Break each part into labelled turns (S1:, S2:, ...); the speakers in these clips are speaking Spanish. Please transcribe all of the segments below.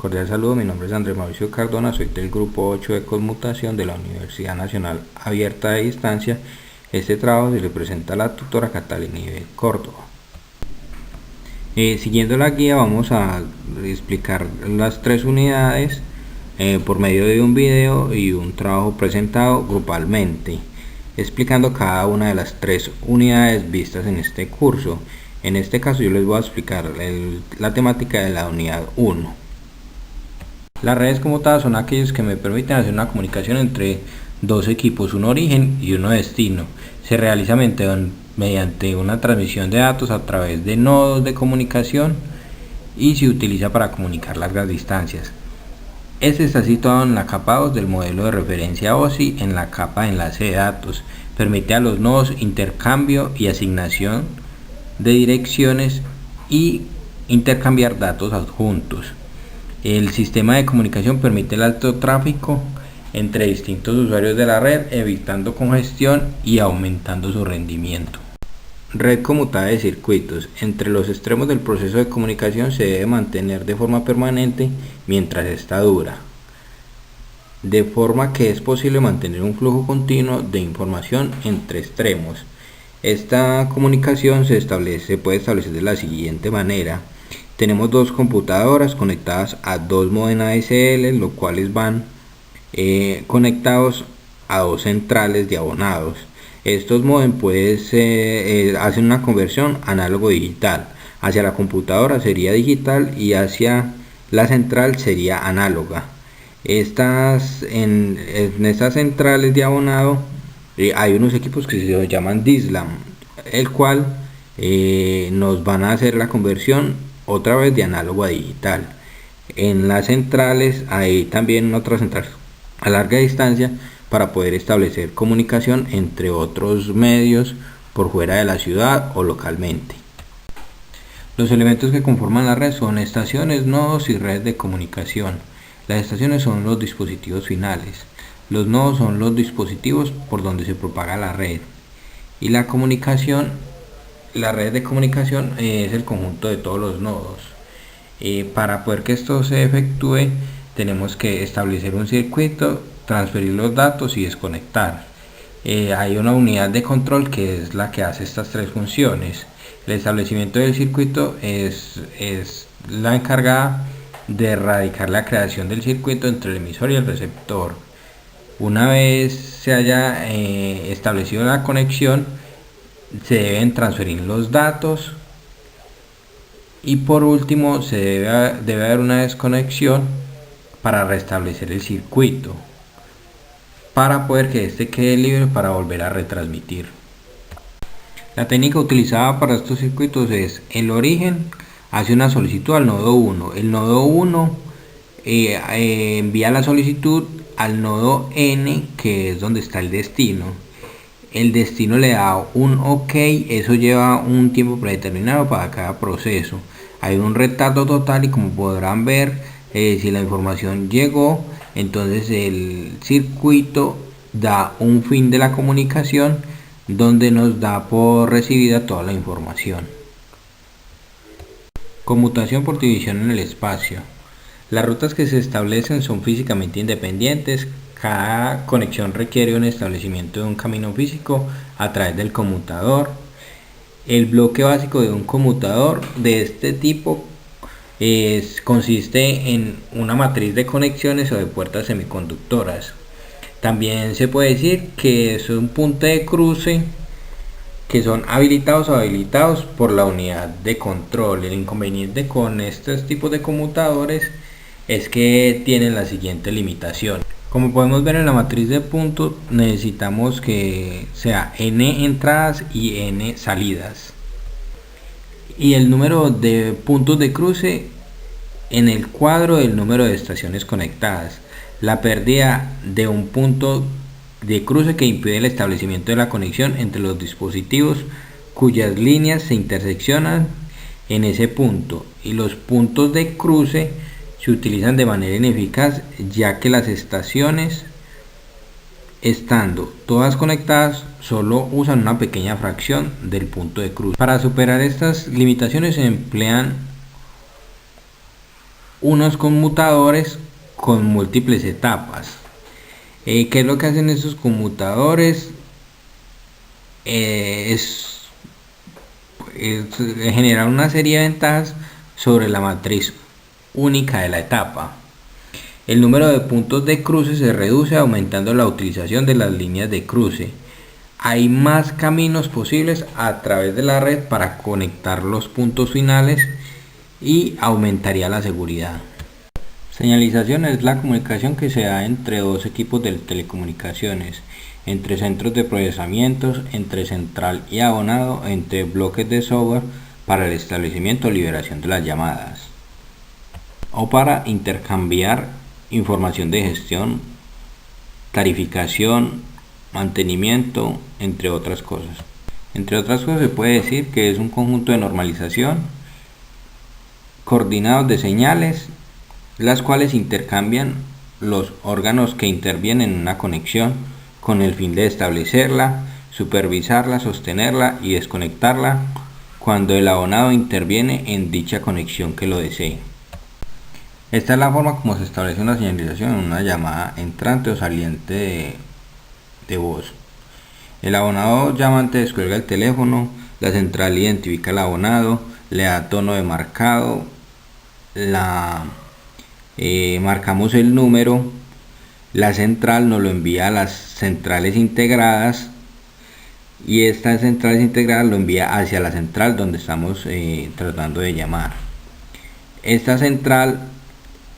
S1: Cordial saludo, mi nombre es Andrés Mauricio Cardona, soy del grupo 8 de conmutación de la Universidad Nacional Abierta de Distancia. Este trabajo se le presenta a la tutora Catalina Ibet Córdoba. Siguiendo la guía vamos a explicar las tres unidades por medio de un video y un trabajo presentado grupalmente, explicando cada una de las tres unidades vistas en este curso. En este caso yo les voy a explicar la temática de la unidad 1. Las redes conmutadas son aquellos que me permiten hacer una comunicación entre dos equipos, un origen y uno destino. Se realiza mediante una transmisión de datos a través de nodos de comunicación y se utiliza para comunicar largas distancias. Este está situado en la capa 2 del modelo de referencia OSI en la capa de enlace de datos. Permite a los nodos intercambio y asignación de direcciones y intercambiar datos adjuntos. El sistema de comunicación permite el alto tráfico entre distintos usuarios de la red, evitando congestión y aumentando su rendimiento. Red conmutada de circuitos. Entre los extremos del proceso de comunicación se debe mantener de forma permanente mientras esta dura, de forma que es posible mantener un flujo continuo de información entre extremos. Esta comunicación se puede establecer de la siguiente manera. Tenemos dos computadoras conectadas a dos modems ADSL, los cuales van conectados a dos centrales de abonados. Estos modems hacen una conversión análogo-digital. Hacia la computadora sería digital y hacia la central sería análoga. En estas centrales de abonado hay unos equipos que se llaman DSLAM, el cual nos van a hacer la conversión otra vez de análogo a digital. En las centrales hay también otra central a larga distancia para poder establecer comunicación entre otros medios por fuera de la ciudad o localmente. Los elementos que conforman la red son estaciones, nodos y redes de comunicación. Las estaciones son los dispositivos finales, los nodos son los dispositivos por donde se propaga la red, y la red de comunicación es el conjunto de todos los nodos. Para poder que esto se efectúe tenemos que establecer un circuito, transferir los datos y desconectar. Hay una unidad de control que es la que hace estas tres funciones. El establecimiento del circuito es la encargada de erradicar la creación del circuito entre el emisor y el receptor. Una vez se haya establecido la conexión, se deben transferir los datos y por último debe haber una desconexión para restablecer el circuito, para poder que este quede libre para volver a retransmitir. La técnica utilizada para estos circuitos es: el origen hace una solicitud al nodo 1, el nodo 1 envía la solicitud al nodo N, que es donde está el destino. El destino le da un OK, eso lleva un tiempo predeterminado para cada proceso. Hay un retardo total y como podrán ver, si la información llegó, entonces el circuito da un fin de la comunicación donde nos da por recibida toda la información. Conmutación por división en el espacio. Las rutas que se establecen son físicamente independientes. Cada conexión requiere un establecimiento de un camino físico a través del conmutador. El bloque básico de un conmutador de este tipo consiste en una matriz de conexiones o de puertas semiconductoras. También se puede decir que es un punto de cruce que son habilitados o habilitados por la unidad de control. El inconveniente con estos tipos de conmutadores es que tienen la siguiente limitación. Como podemos ver en la matriz de puntos, necesitamos que sea n entradas y n salidas, y el número de puntos de cruce en el cuadro del número de estaciones conectadas. La pérdida de un punto de cruce que impide el establecimiento de la conexión entre los dispositivos cuyas líneas se interseccionan en ese punto, y los puntos de cruce se utilizan de manera ineficaz, ya que las estaciones, estando todas conectadas, solo usan una pequeña fracción del punto de cruce. Para superar estas limitaciones se emplean unos conmutadores con múltiples etapas. ¿Qué es lo que hacen estos conmutadores? Es generar una serie de ventajas sobre la matriz única de la etapa. El número de puntos de cruce se reduce aumentando la utilización de las líneas de cruce. Hay más caminos posibles a través de la red para conectar los puntos finales y aumentaría la seguridad. Señalización es la comunicación que se da entre dos equipos de telecomunicaciones, entre centros de procesamientos, entre central y abonado, entre bloques de software para el establecimiento o liberación de las llamadas, o para intercambiar información de gestión, tarificación, mantenimiento, entre otras cosas. Entre otras cosas se puede decir que es un conjunto de normalización coordinados de señales, las cuales intercambian los órganos que intervienen en una conexión con el fin de establecerla, supervisarla, sostenerla y desconectarla cuando el abonado interviene en dicha conexión que lo desee. Esta es la forma como se establece una señalización en una llamada entrante o saliente de voz. El abonado llamante descuelga el teléfono, la central identifica al abonado, le da tono de marcado, marcamos el número, la central nos lo envía a las centrales integradas y estas centrales integradas lo envía hacia la central donde estamos tratando de llamar. Esta central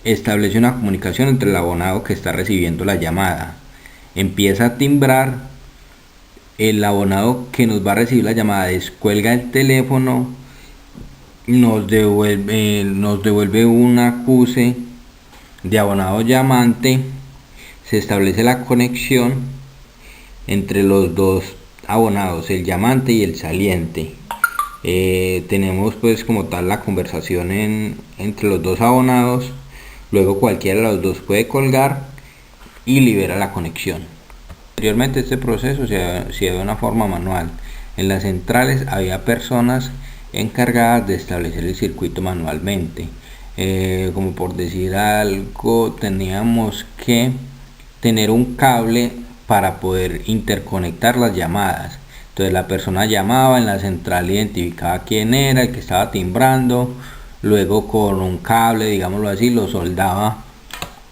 S1: establece una comunicación entre el abonado que está recibiendo la llamada. Empieza a timbrar, el abonado que nos va a recibir la llamada descuelga el teléfono, nos devuelve un acuse de abonado llamante, se establece la conexión entre los dos abonados, el llamante y el saliente. Tenemos pues como tal la conversación entre los dos abonados, luego cualquiera de los dos puede colgar y libera la conexión. Anteriormente este proceso se hacía de una forma manual. En las centrales había personas encargadas de establecer el circuito manualmente. Como por decir algo, teníamos que tener un cable para poder interconectar las llamadas. Entonces la persona llamaba, en la central identificaba quién era el que estaba timbrando, luego con un cable, digámoslo así, lo soldaba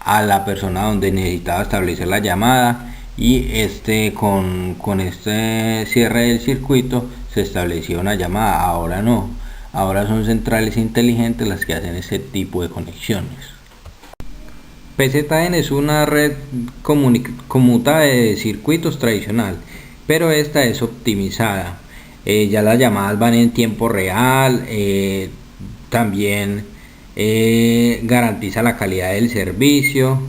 S1: a la persona donde necesitaba establecer la llamada, y con este cierre del circuito se establecía una llamada. Ahora no, ahora son centrales inteligentes las que hacen ese tipo de conexiones. PZN es una red conmutada de circuitos tradicional, pero esta es optimizada. Ya las llamadas van en tiempo real, también garantiza la calidad del servicio,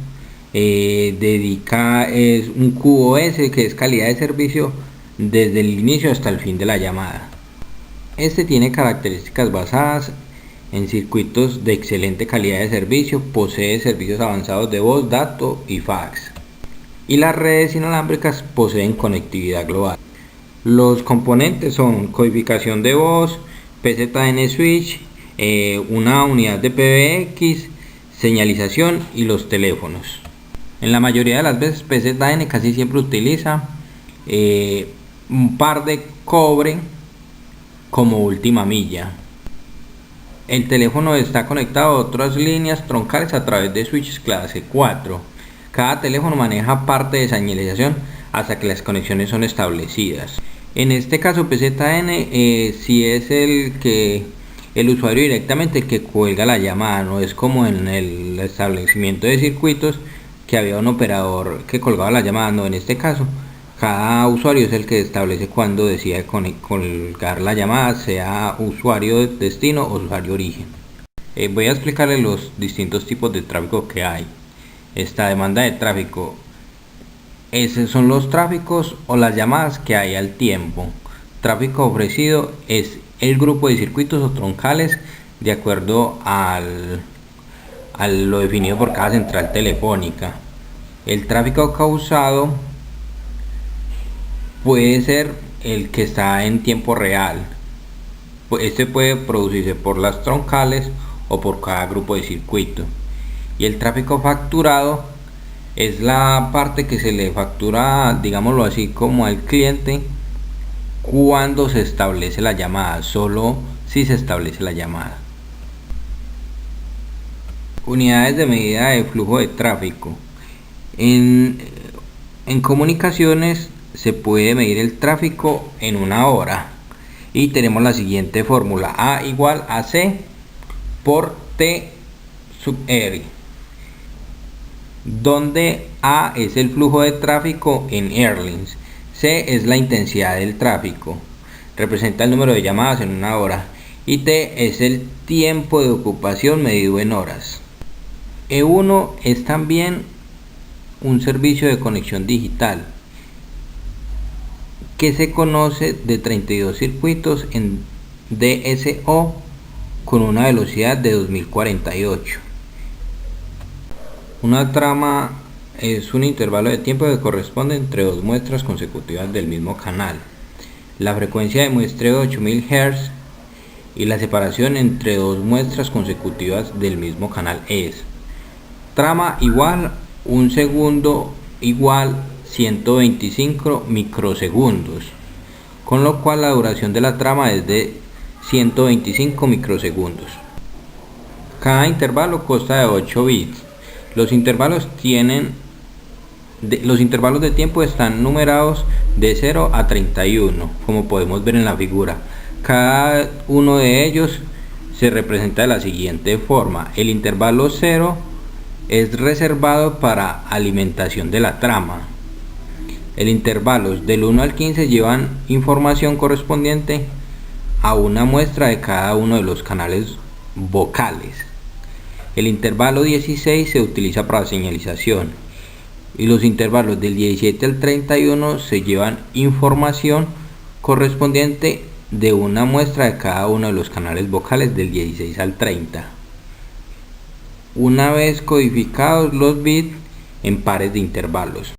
S1: es un QoS, que es calidad de servicio desde el inicio hasta el fin de la llamada. Este tiene características basadas en circuitos de excelente calidad de servicio, posee servicios avanzados de voz, datos y fax, y las redes inalámbricas poseen conectividad global. Los componentes son codificación de voz, PZN switch, una unidad de PBX, señalización y los teléfonos. En la mayoría de las veces PZN casi siempre utiliza un par de cobre como última milla. El teléfono está conectado a otras líneas troncales a través de switches clase 4. Cada teléfono maneja parte de señalización hasta que las conexiones son establecidas. En este caso PZN si es el usuario directamente el que cuelga la llamada, no es como en el establecimiento de circuitos que había un operador que colgaba la llamada. No, en este caso cada usuario es el que establece cuándo decide colgar la llamada, sea usuario de destino o usuario origen. Voy a explicarles los distintos tipos de tráfico que hay. Esta demanda de tráfico, esos son los tráficos o las llamadas que hay al tiempo. Tráfico ofrecido es el grupo de circuitos o troncales de acuerdo a lo definido por cada central telefónica. El tráfico causado puede ser el que está en tiempo real. Este puede producirse por las troncales o por cada grupo de circuito. Y el tráfico facturado es la parte que se le factura, digámoslo así, como al cliente cuando se establece la llamada, solo si se establece la llamada. Unidades de medida de flujo de tráfico. En comunicaciones se puede medir el tráfico en una hora y tenemos la siguiente fórmula: A igual a C por T sub R, donde A es el flujo de tráfico en Erlings, C es la intensidad del tráfico, representa el número de llamadas en una hora, y T es el tiempo de ocupación medido en horas. E1 es también un servicio de conexión digital que se conoce de 32 circuitos en DSO con una velocidad de 2048. Una trama es un intervalo de tiempo que corresponde entre dos muestras consecutivas del mismo canal. La frecuencia de muestreo 8000 Hz y la separación entre dos muestras consecutivas del mismo canal es trama igual 1 segundo igual 125 microsegundos, con lo cual la duración de la trama es de 125 microsegundos. Cada intervalo consta de 8 bits. Los intervalos de tiempo están numerados de 0 a 31, como podemos ver en la figura. Cada uno de ellos se representa de la siguiente forma: el intervalo 0 es reservado para alimentación de la trama. El intervalo del 1 al 15 llevan información correspondiente a una muestra de cada uno de los canales vocales. El intervalo 16 se utiliza para señalización y los intervalos del 17 al 31 se llevan información correspondiente de una muestra de cada uno de los canales vocales del 16 al 30. Una vez codificados los bits en pares de intervalos.